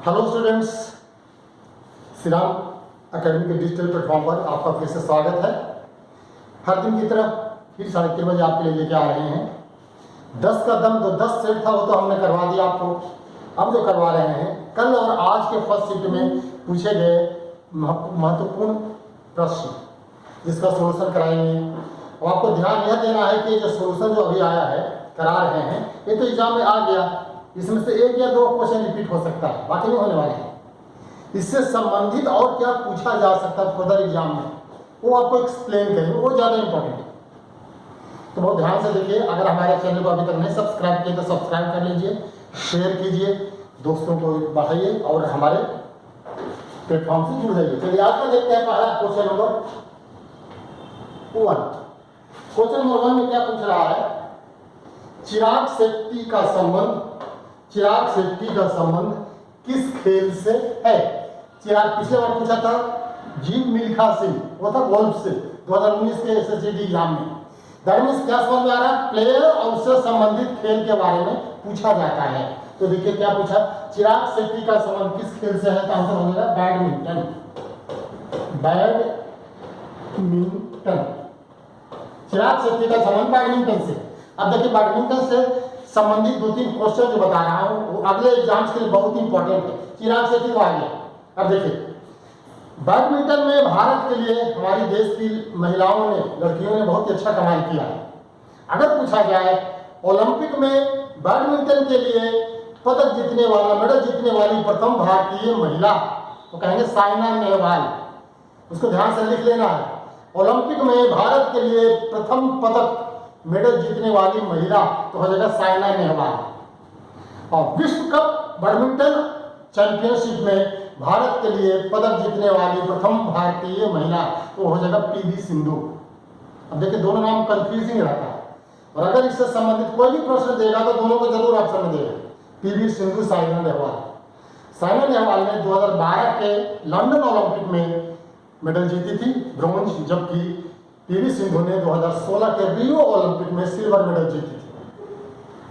Hello students, Shri Ram academy के digital platform पर आपका फिर से स्वागत है। हर दिन की तरह फिर 3:30 बजे आपके लिए लेके आ रहे हैं 10 का दम। तो 10 सेट था वो तो हमने करवा दिया आपको। अब जो करवा रहे हैं कल और आज के फर्स्ट शिफ्ट में पूछे गए महत्वपूर्ण प्रश्न जिसका सोल्यूशन कराएंगे। और आपको ध्यान यह देना है कि जो सोल्यूशन जो अभी आया है करा रहे हैं ये तो एग्जाम में आ गया, इसमें से 1 या 2 क्वेश्चन रिपीट हो सकता है, बाकी नहीं होने वाले हैं। इससे संबंधित और क्या पूछा जा सकता है फर्दर एग्जाम में वो आपको एक्सप्लेन करेंगे, वो ज़्यादा इंपॉर्टेंट है। तो बहुत ध्यान से देखिए। अगर हमारे चैनल को अभी तक नहीं सब्सक्राइब किए तो सब्सक्राइब कर लीजिए, शेयर कीजिए, दोस्तों को बढ़ाइए और हमारे प्लेटफॉर्म से जुड़ जाइए। चलिए आज का देखते हैं पहला क्वेश्चन नंबर 1। क्वेश्चन नंबर 1 में क्या पूछ रहा है? चिराग शेट्टी का संबंध किस खेल से है? चिराग पिछले बार पूछा था जीव मिल्खा सिंह, वो था गोल्फ से 2019 के एसएससी एग्जाम में। दैट क्या समझ में आ रहा है? प्लेयर और उससे संबंधित खेल के बारे में पूछा जाता है। तो देखिए क्या पूछा, चिराग शेट्टी का संबंध किस खेल से है? तो आंसर हो जाएगा बैडमिंटन। चिराग शेट्टी का संबंध बैडमिंटन से। अब देखिए बैडमिंटन से संबंधित 2-3 क्वेश्चन जो बता रहा हूं वो अगले एग्जाम्स के लिए बहुत इंपॉर्टेंट है। चिराग शेट्टी को आ गया। अब देखिए बैडमिंटन में भारत के लिए हमारी देश की महिलाओं ने, लड़कियों ने बहुत अच्छा कमाल किया है। अगर पूछा जाए ओलंपिक में बैडमिंटन के लिए पदक जीतने वाला, मेडल जीतने वाली प्रथम भारतीय महिला, तो कहेंगे साइना नेहवाल। उसको ध्यान से लिख लेना है। ओलंपिक में भारत के लिए प्रथम पदक मेडल जीतने वाली महिला तो हो जाएगा साइना नेहवाल। और विश्व कप बैडमिंटन चैंपियनशिप में भारत के लिए पदक जीतने वाली प्रथम भारतीय महिला तो हो जाएगा पीवी सिंधु। अब देखिए दोनों नाम कंफ्यूजिंग रहता है और अगर इससे संबंधित कोई भी प्रश्न देगा तो दोनों को जरूर ऑप्शन में देगा, पीवी सिंधु, साइना नेहवाल। साइना नेहवाल ने 2012 के लंदन ओलंपिक में मेडल जीती थी, ब्रॉन्ज, जबकि पीवी सिंधु ने 2016 के रियो ओलंपिक में सिल्वर मेडल जीती थी।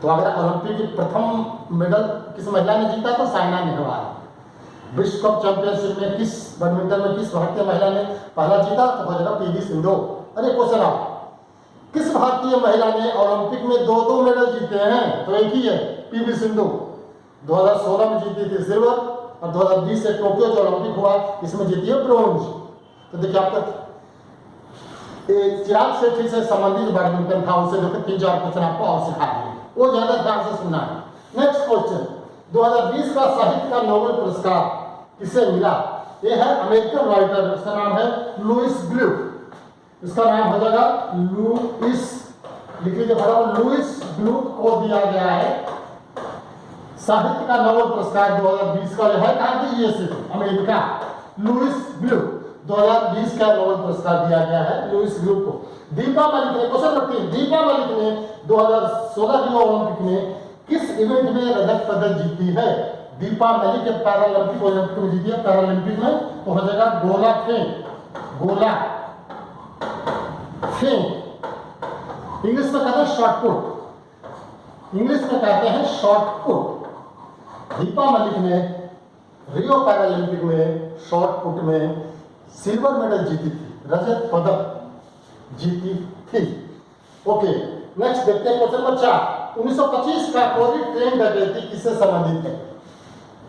तो अगर ओलंपिक की प्रथम मेडल किस महिला ने जीता तो साइना नेहवाल। विश्व कप चैंपियनशिप में बैडमिंटन में किस भारतीय महिला ने पहला जीता तो हो जाएगा पीवी सिंधु। अरे क्वेश्चन आप, किस भारतीय महिला ने ओलंपिक में 2-2 मेडल जीते हैं? तो एक ही है, पीवी सिंधु। 2016 में जीती थी सिल्वर और 2020 से टोक्यो जो ओलंपिक हुआ इसमें जीती है ब्रॉन्ज। तो देखिए आपका चिराग शेट्टी से संबंधित बैडमिंटन था, उसे देखो 3-4 क्वेश्चन आपको और सिखा दिए, वो ज्यादा ध्यान से सुनना है। नेक्स्ट क्वेश्चन, 2020 का साहित्य का नोबेल पुरस्कार किसे मिला? ये है अमेरिकन राइटर, इसका नाम है लुइस ग्लुक। इसका नाम हो जाएगा लुइस, लिख लीजिए फटाफट, लुइस ग्लुक को दिया गया है साहित्य का नोबेल पुरस्कार 2020 का। है कहां की? USA, America. लुइस ग्लुक 2020 का नोबेल पुरस्कार दिया गया है लुइस ग्लुक को। दीपा मलिक ने, क्वेश्चन नंबर 3, दीपा मलिक ने 2016 रियो ओलंपिक में किस इवेंट में रजत पदक जीती है? दीपा मलिक के पैरालंपिक ओलंपिक में जीती है, पैरालंपिक में तो हो जाएगा गोला फेंक। इंग्लिश में कहते हैं शॉटपुट, इंग्लिश में कहते हैं शॉटपुट। दीपा मलिक ने रियो पैरालंपिक में शॉटपुट में सिल्वर मेडल जीती थी, रजत पदक जीती थी। ओके, नेक्स्ट देखते हैं क्वेश्चन नंबर 4। 1925 का काकोरी ट्रेन डकैती किससे संबंधित है?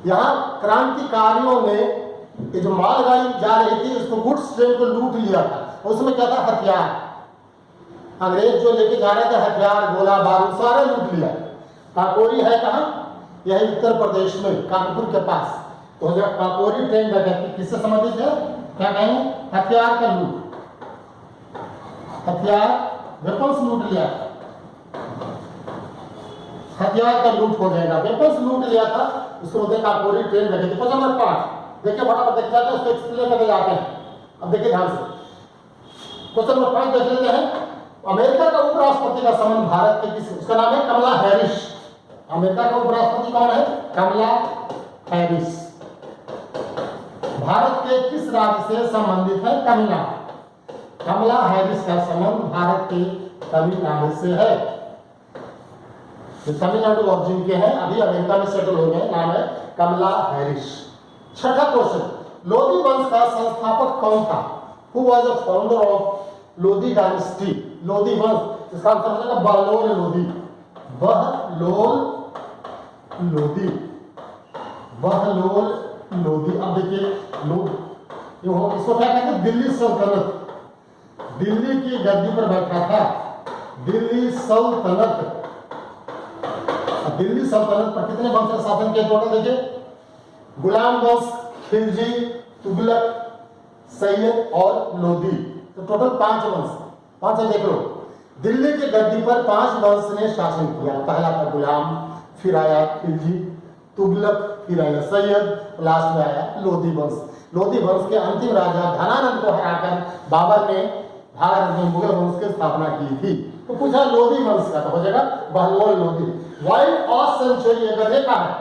यहाँ क्रांतिकारियों ने ये जो मालगाड़ी जा रही थी उसको, गुड्स ट्रेन को लूट लिया था। उसमें क्या था? हथियार। अंग्रेज जो लेके जा रहे थे हथियार, गोला बारूद सारे लूट लिया। काकोरी है कहाँ? यही उत्तर प्रदेश में, कानपुर के पास। तो काकोरी ट्रेन डकैती किससे संबंधित है? क्या कहें? हथियार का लूट, हथियार, वेपन्स लूट लिया, हथियार का लूट हो जाएगा। वेपन्स लूट लिया था उसको बोलते हैं काकोरी ट्रेन डकैती। क्वेश्चन नंबर 5 देखिए फटाफट देख जाते हैं, उसको एक्सप्लेन करके जाते हैं। अब देखिए ध्यान से, क्वेश्चन नंबर 5 देख लेते हैं। अमेरिका का उपराष्ट्रपति का संबंध भारत के किस, उसका नाम है कमला हैरिस। अमेरिका का उपराष्ट्रपति कौन है? कमला हैरिस। भारत के किस राज्य से संबंधित है? तमिलनाडु। कमला हैरिस का संबंध भारत के तमिलनाडु से है। तमिलनाडु ऑरिजिन के हैं, अभी अमेरिका में सेटल हो गए। नाम है कमला हैरिस। छठा क्वेश्चन, लोधी वंश का संस्थापक कौन था? Who was the founder of Lodhi dynasty? Lodhi वंश, इसका आंसर हो जाएगा बहलोल लोधी। बहलोल लोधी, बहलोल लोधी। अब देखिए इसको क्या कहते हैं? दिल्ली सल्तनत, दिल्ली की गद्दी पर बैठा था दिल्ली सल्तनत। दिल्ली सल्तनत पर कितने वंश ने शासन किया टोटल? देखिए, गुलाम वंश, खिलजी, तुगलक, सैयद और लोधी। तो टोटल 5 वंश, 5 से देख लो। दिल्ली की गद्दी पर 5 वंश ने शासन किया। पहला था गुलाम, फिर आया खिलजी, तुगलक, फिर आया सैयद, लास्ट में आया लोधी वंश। लोधी वंश के अंतिम राजा धनानंद को हराकर बाबर ने भारत में मुगल वंश की स्थापना की थी। तो पूछा लोधी वंश का, तो हो जाएगा बहलोल लोधी। वाइल्ड ऑस सेंचुरी ये गधे का है,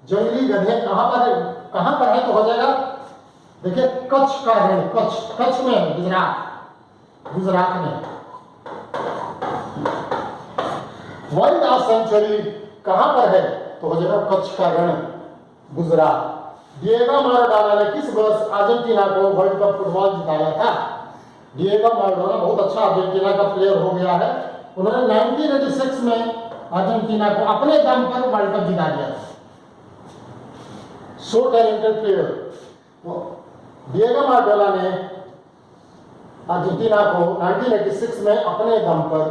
जंगली गधे कहां पर है? तो हो जाएगा, देखिए, कच्छ का रण, कच्छ में है, गुजरात में। वाइल्ड ऑस सेंचुरी कहां पर है? तो हो जाएगा कच्छ का रण, गुजरात। डिएगो माराडोना ने किस वर्ष अर्जेंटीना को वर्ल्ड कप फुटबॉल जिताया था? डिएगो माराडोना बहुत अच्छा अर्जेंटीना का प्लेयर हो गया है। उन्होंने 1986 में अर्जेंटीना को अपने दम पर वर्ल्ड कप जिता दिया था। So talented player. Diego Maradona ने अर्जेंटीना को 1986 में अपने दम पर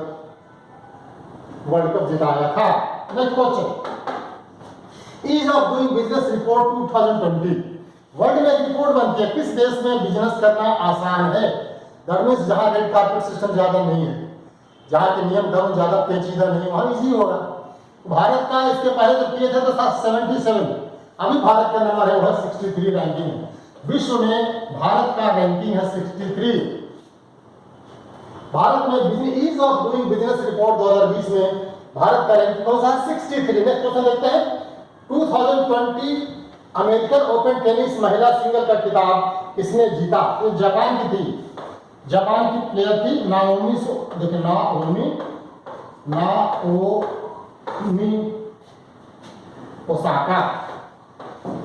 वर्ल्ड कप जिताया था। Next question, ease of doing business report 2020। World में एक रिपोर्ट बनती है, किस देश में बिजनेस करना आसान है? दैट मींस जहां रेड कार्पेट सिस्टम ज्यादा नहीं है, जहां के नियम कानून ज्यादा पेचीदा नहीं, वहां इजी होगा। भारत का इसके पहले जब किए थे तो 77, अभी भारत का नंबर है वह 63 रैंकिंग है। विश्व में भारत का रैंकिंग है 63। भारत में ease of doing business report 2020 में भारत का रैंकिंग कौन सा है? 63। नेक्स्ट क्वेश्चन देखते हैं, 2020 अमेरिकन ओपन टेनिस महिला सिंगल का खिताब किसने जीता? तो जापान की थी, जापान की प्लेयर थी नाओमी। देखिए, Naomi Osaka,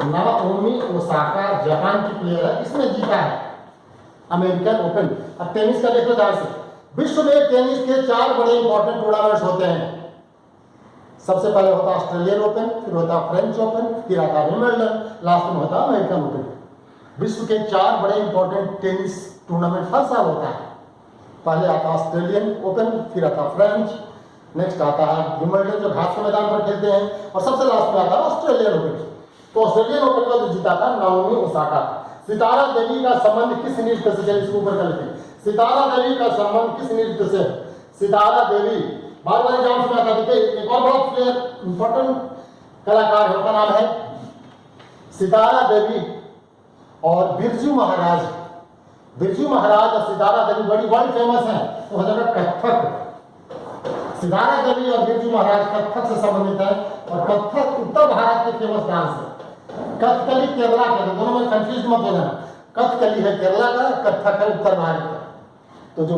Naomi Osaka Japan की प्लेयर है, इसने जीता है अमेरिकन ओपन। अब टेनिस का देखो ध्यान से, विश्व में टेनिस के 4 बड़े इंपॉर्टेंट टूर्नामेंट्स होते हैं। सबसे पहले होता है ऑस्ट्रेलियन ओपन, फिर होता है फ्रेंच ओपन, फिर आता है विंबलडन, लास्ट में होता है अमेरिकन ओपन। विश्व के 4 बड़े इंपॉर्टेंट टेनिस टूर्नामेंट हर साल होता है। पहले आता है ऑस्ट्रेलियन ओपन, फिर आता है फ्रेंच, नेक्स्ट आता है विंबलडन जो घास के मैदान पर खेलते हैं, और सबसे लास्ट में आता है ऑस्ट्रेलियन ओपन। तो ऑस्ट्रेलियन ओपन का जो जीता था नाओमी ओसाका। सितारा देवी का संबंध किस नृत्य से? चलिए इसको ऊपर कर लेते हैं। सितारा देवी का संबंध किस नृत्य से? सितारा देवी बार बार एग्जाम्स में आता है। एक और बड़ा प्लेयर इंपॉर्टेंट कलाकार है, उनका नाम है सितारा देवी और बिरजू महाराज। बिरजू महाराज और सितारा देवी बड़ी वर्ल्ड फेमस है। तो हो जाएगा कथक। सितारा देवी और बिरजू महाराज कथक से संबंधित है, और कथक उत्तर भारत के फेमस डांस है। कथकली केरला का, दोनों में कंफ्यूज मत हो जाना। कथकली है केरला का, कथक है उत्तर भारत का। तो जो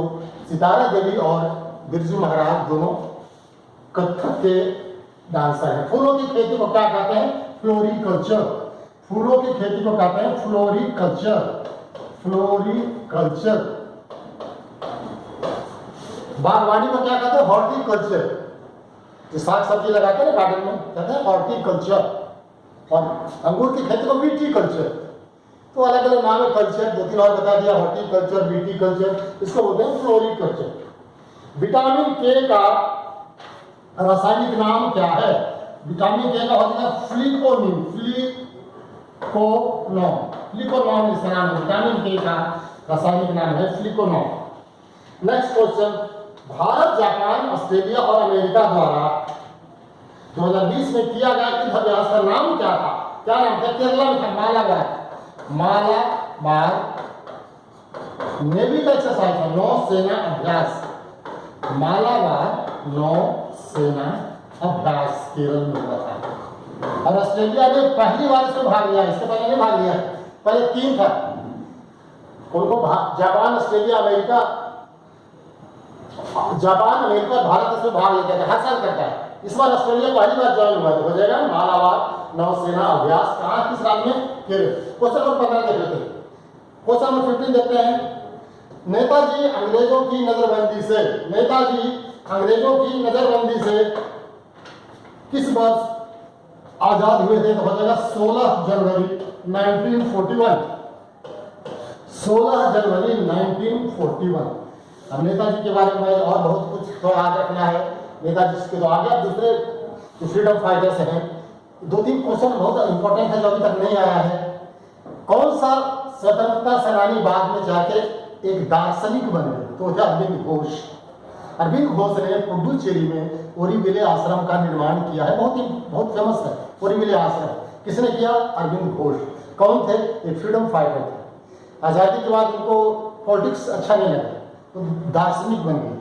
सितारा देवी और बिरजू महाराज दोनों कथक के डांसर हैं। फूलों की खेती को क्या कहते हैं? फ्लोरिकल्चर। फूलों की खेती को कहते हैं फ्लोरिकल्चर, फ्लोरिकल्चर। बागवानी को क्या कहते हैं? हॉर्टिकल्चर। जो साग सब्जी लगाते हैं ना गार्डन में, कहते हैं हॉर्टिकल्चर। और अंगूर की खेती को विटीकल्चर। तो अलग अलग नाम है कल्चर, 2-3 और बता दिया, हॉर्टिकल्चर, विटीकल्चर, इसको बोलते हैं फ्लोरिकल्चर। विटामिन के का रासायनिक नाम क्या है? विटामिन के का हो जाएगा फ्लिकोनिन, फ्लिकोनॉन इसका नाम है। विटामिन के का रासायनिक नाम है फ्लिकोनॉन। Next question, Bharat, Japan, Australia और अमेरिका द्वारा 2020 में किया गया युद्ध अभ्यास का नाम क्या था? क्या नाम था? केरला में था मालाबार। मालाबार नेवी का एक्सरसाइज है, नौसेना अभ्यास। मालाबार नौसेना अभ्यास केरल में हुआ था। और ऑस्ट्रेलिया ने पहली बार इसमें भाग लिया, इससे पहले नहीं भाग लिया, पहले 3 था। उनको Japan, Australia, America, Japan, America, Bharat इसमें भाग लेता है, हर साल करता है। इस बार ऑस्ट्रेलिया पहली बार ज्वाइन हुआ, तो हो जाएगा मालाबार नौसेना अभ्यास कहाँ, किस राज्य में? केरल। क्वेश्चन नंबर 15 देख लेते हैं। क्वेश्चन नंबर 15 देखते हैं। नेताजी अंग्रेजों की नजरबंदी से, नेताजी अंग्रेजों की नजरबंदी से किस वर्ष आजाद हुए थे? तो हो जाएगा 16 जनवरी 1941। 16 जनवरी 1941। अब नेताजी के बारे में और बहुत कुछ तो याद रखना है। नेताजी के तो आगे अब दूसरे जो फ्रीडम फाइटर्स हैं, 2-3 क्वेश्चन बहुत इंपॉर्टेंट है जो अभी तक नहीं आया है। कौन सा स्वतंत्रता सेनानी बाद में जाके एक दार्शनिक बने? तो क्या? अरविंद घोष। अरविंद घोष ने पुडुचेरी में ओरीविले आश्रम का निर्माण किया है, बहुत फेमस है ओरीविले आश्रम। किसने किया? अरविंद घोष। कौन थे? एक फ्रीडम फाइटर थे। आज़ादी के बाद उनको पॉलिटिक्स अच्छा नहीं लगा तो दार्शनिक बन गए,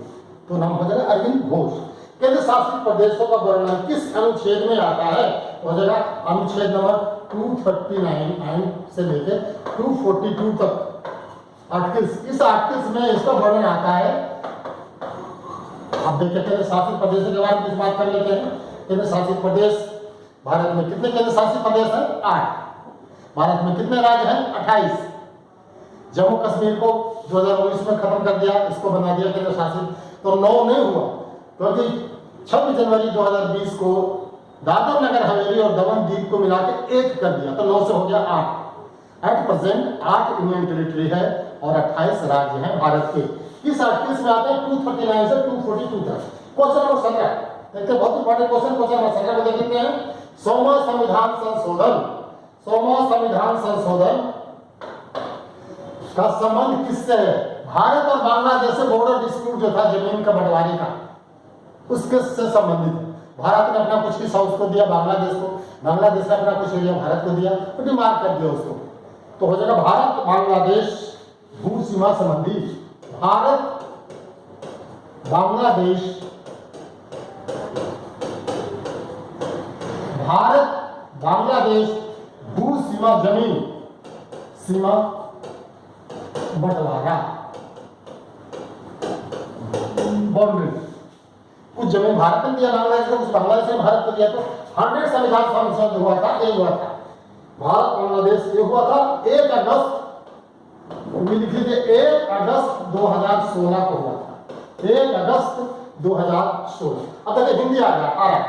तो नाम हो जाएगा अरविंद घोष। केंद्र शासित प्रदेशों का वर्णन किस अनुच्छेद में आता है? हो जाएगा अनुच्छेद नंबर 239 से लेकर 242 तक आर्टिकल्स। इस आर्टिकल्स में इसका वर्णन आता है। अब देखिए केंद्र शासित प्रदेशों के बारे में कुछ बात कर लेते हैं। केंद्र शासित प्रदेश भारत में कितने केंद्र शासित प्रदेश हैं? 8। भारत में कितने राज्य हैं? 28। जम्मू कश्मीर को 2019 में खत्म कर दिया, इसको बना दिया केंद्र शासित, तो 9 नहीं हुआ क्योंकि 26 जनवरी 2020 को दादर नगर हवेली और दमन द्वीप को मिला के 1 कर दिया, तो 9 से हो गया 8। एट प्रेजेंट 8 यूनियन टेरिटरी है और 28 राज्य हैं भारत के। किस आर्टिकल्स में आते हैं? 239 से 242 तक। क्वेश्चन नंबर 17 देखते हैं, बहुत इंपॉर्टेंट क्वेश्चन। क्वेश्चन नंबर 17 को देख लेते हैं। 100वां संविधान संशोधन, 100वां संविधान संशोधन का संबंध किससे है? भारत और बांग्लादेश से बॉर्डर डिस्प्यूट जो था जमीन का बंटवारे का, उसके से संबंधित है। भारत ने अपना कुछ हिस्सा उसको दिया, बांग्लादेश को, बांग्लादेश ने अपना कुछ एरिया भारत को दिया, तो डिमार्क कर दिया उसको। तो हो जाएगा भारत बांग्लादेश भू सीमा संबंधी, भारत बांग्लादेश, भारत बांग्लादेश भू सीमा जमीन सीमा बंटवारा, बाउंड्री। कुछ जमीन भारत ने दिया बांग्लादेश को, कुछ बांग्लादेश ने भारत को दिया, तो 100 संविधान संशोधन हुआ था, ये हुआ था। भारत बांग्लादेश ये हुआ था 1 अगस्त, लिख लीजिए 1 अगस्त 2016 को हुआ था, 1 अगस्त 2016। अब देखिए हिंदी आ रहा है।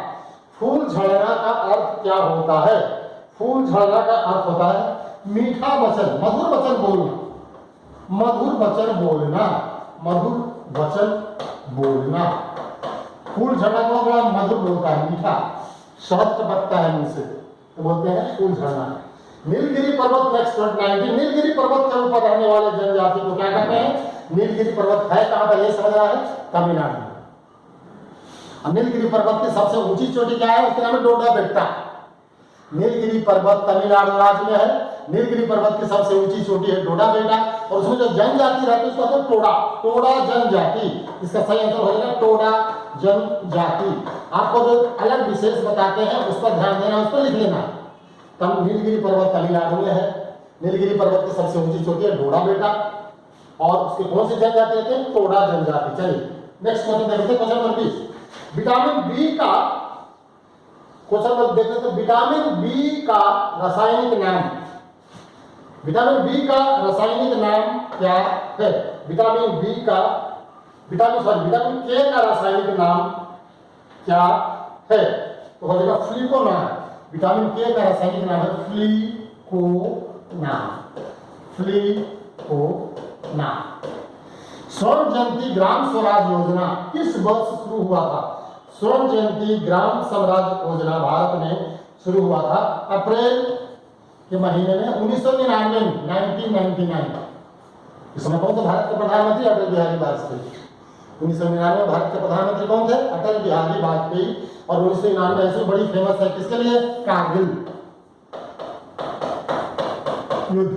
फूल झड़ना का अर्थ क्या होता है? फूल झड़ना का अर्थ होता है मीठा वचन, मधुर वचन बोलना, मधुर वचन बोलना, मधुर वचन बोलना। फूल झड़ना को बड़ा मधुर बोलता है, मीठा, शहद टपकता है मुंह से, तो बोलते हैं फूल झड़ना। नीलगिरी पर्वत नेक्स्ट 19, नीलगिरी पर्वत के ऊपर रहने वाले जनजाति को क्या कहते हैं? नीलगिरी पर्वत है कहां पर? ये समझ रहा है? तमिलनाडु में। नीलगिरी पर्वत की सबसे ऊंची चोटी क्या है? उसका नाम है डोडा बेट्टा। नीलगिरी पर्वत तमिलनाडु राज्य में है। नीलगिरी पर्वत की सबसे ऊंची चोटी है डोडा बेट्टा, और उसमें जो जनजाति रहती है उसको कहते हैं टोडा, टोडा जनजाति। इसका सही आंसर हो जाएगा टोडा जनजाति। आपको जो अलग विशेष बताते हैं उस पर ध्यान देना, उस पर लिख लेना। तब नीलगिरी पर्वत तमिलनाडु में है। नीलगिरी पर्वत की सबसे ऊंची चोटी है डोडा बेट्टा, और उसके कौन सी जनजाति रहते हैं? टोडा जनजाति। चलिए नेक्स्ट क्वेश्चन देखते हैं, क्वेश्चन नंबर 20। विटामिन बी का क्वेश्चन नंबर देखते हैं। विटामिन बी का रासायनिक नाम, विटामिन बी का रासायनिक नाम क्या है? विटामिन बी का विटामिन के का रासायनिक नाम क्या है? तो हो जाएगा फ्लिकोनाम। विटामिन के का रासायनिक नाम है फ्लिकोनाम, फ्लिकोनाम। स्वर्ण जयंती ग्राम स्वराज योजना किस वर्ष शुरू हुआ था? स्वर्ण जयंती ग्राम स्वराज योजना भारत में शुरू हुआ था अप्रैल के महीने में 1999 में, 1999। इस समय कौन थे भारत के प्रधानमंत्री? अटल बिहारी वाजपेयी। 1999 में भारत के प्रधानमंत्री कौन थे? अटल बिहारी वाजपेयी। और 1999 ऐसे बड़ी फेमस है किसके लिए? कारगिल युद्ध।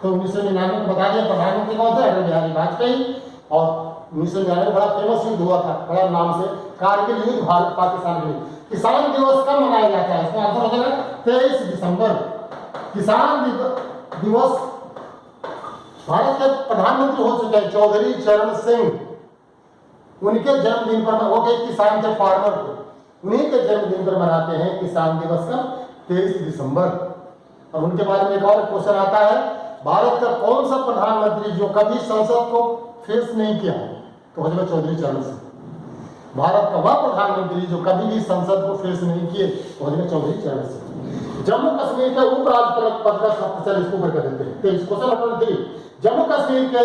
तो 1999 को बता दिया प्रधानमंत्री कौन थे? अटल बिहारी वाजपेयी। और 1999 बड़ा फेमस युद्ध हुआ था बड़ा नाम से, कारगिल युद्ध, भारत पाकिस्तान के युद्ध। किसान दिवस कब मनाया जाता है? इसका आंसर हो जाएगा 23 दिसंबर। किसान दिवस, भारत के प्रधानमंत्री हो चुके हैं चौधरी चरण सिंह, उनके जन्मदिन पर वो किसान थे, फार्मर थे, उन्हीं के जन्मदिन पर मनाते हैं किसान दिवस का 23 दिसंबर। और उनके बारे में एक और क्वेश्चन आता है, भारत का कौन सा प्रधानमंत्री जो कभी संसद को फेस नहीं किया? तो हो जाएगा चौधरी चरण सिंह। भारत का वह प्रधानमंत्री जो कभी भी संसद को फेस नहीं किए, तो हो जाएगा चौधरी चरण सिंह। जम्मू कश्मीर के उपराज्यपाल पद का शपथ इसको ऊपर कर देते हैं। तो क्वेश्चन नंबर 3, जम्मू कश्मीर के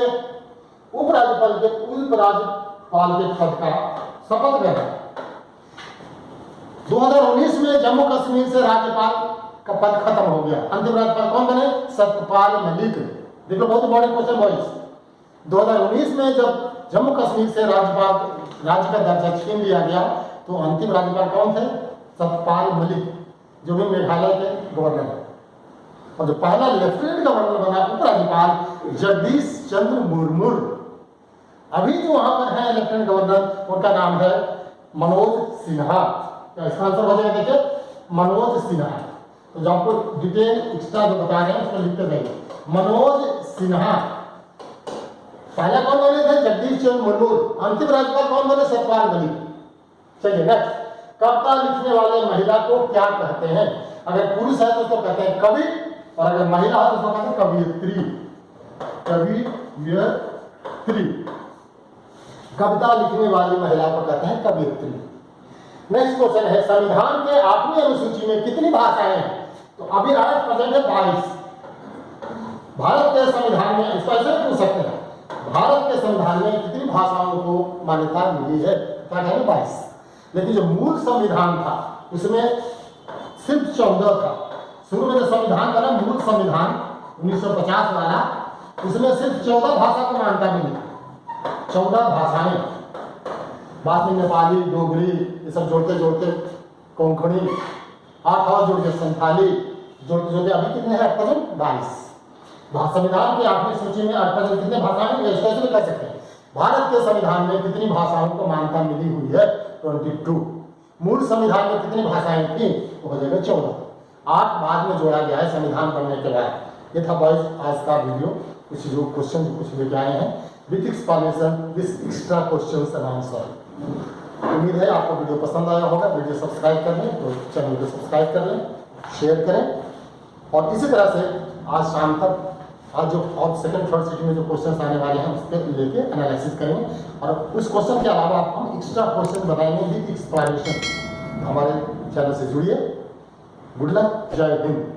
उपराज्यपाल के पद का शपथ ग्रहण 2019 में जम्मू कश्मीर से राज्यपाल का पद खत्म हो गया। अंतिम राज्यपाल कौन बने? सत्यपाल मलिक। देखो बहुत इंपॉर्टेंट क्वेश्चन बॉयज। 2019 में जब जम्मू कश्मीर से राज्य का दर्जा छीन लिया गया, तो अंतिम राज्यपाल कौन थे? सत्यपाल मलिक, जो भी मेघालय के गवर्नर है। और जो पहला लेफ्टिनेंट गवर्नर बना उपराज्यपाल जगदीश चंद्र मुर्मू। अभी जो वहां पर है लेफ्टिनेंट गवर्नर, उनका नाम है मनोज सिन्हा। इसका आंसर हो जाएगा, देखिए मनोज सिन्हा। तो जो आपको डिटेल एक्स्ट्रा जो बता रहे हैं उसको लिखते जाइए। मनोज सिन्हा। पहला कौन बने थे? जगदीश चंद्र मुर्मू। अंतिम राज्यपाल कौन बने? सत्यपाल मलिक। चलिए नेक्स्ट, कविता लिखने वाले महिला को क्या कहते हैं? अगर पुरुष है तो उसको कहते हैं कवि, और अगर महिला है तो उसको कहते हैं कवियत्री। कवियत्री। कविता लिखने वाली महिला को कहते हैं कवियत्री। नेक्स्ट क्वेश्चन है, संविधान के 8वीं अनुसूची में कितनी भाषाएं हैं? तो अभी आज प्रेजेंट है 22। भारत के संविधान में, इसको ऐसे पूछ सकते हैं, भारत के संविधान में कितनी भाषाओं को मान्यता मिली है? क्या कहेंगे? 22। लेकिन जो मूल संविधान था उसमें सिर्फ 14 था। शुरू में जो संविधान बना, मूल संविधान 1950 वाला, उसमें सिर्फ 14 भाषा को मान्यता मिली। 14 भाषाएं, बाद में नेपाली, डोगरी, ये सब जोड़ते जोड़ते कोंकणी, 8 और जोड़ के संथाली, जोड़ते जोड़ते अभी कितने हैं? 22। संविधान की 8वीं सूची में 8 कितने भाषाएं हैं? इसको ऐसे कह सकते हैं, भारत के संविधान में कितनी भाषाओं को मान्यता मिली हुई है? 22। मूल संविधान में कितनी भाषाएं थी? तो हो जाएगा 14। 8 बाद में जोड़ा गया है संविधान बनने के बाद। ये था बॉयज आज का वीडियो। कुछ जो क्वेश्चन कुछ लेके आए हैं with explanation, this extra questions and answer. उम्मीद है आपको वीडियो पसंद आया होगा। वीडियो सब्सक्राइब कर लें तो चैनल को सब्सक्राइब कर लें, शेयर करें, और इसी तरह से आज शाम तक आज जो और सेकंड थर्ड सिटी में जो क्वेश्चंस आने वाले हैं उस पर लेके एनालिसिस करेंगे, और उस क्वेश्चन के अलावा हम एक्स्ट्रा क्वेश्चन बताएंगे विद एक्सप्लेनेशन। हमारे चैनल से जुड़िए। गुड लक, जय हिंद।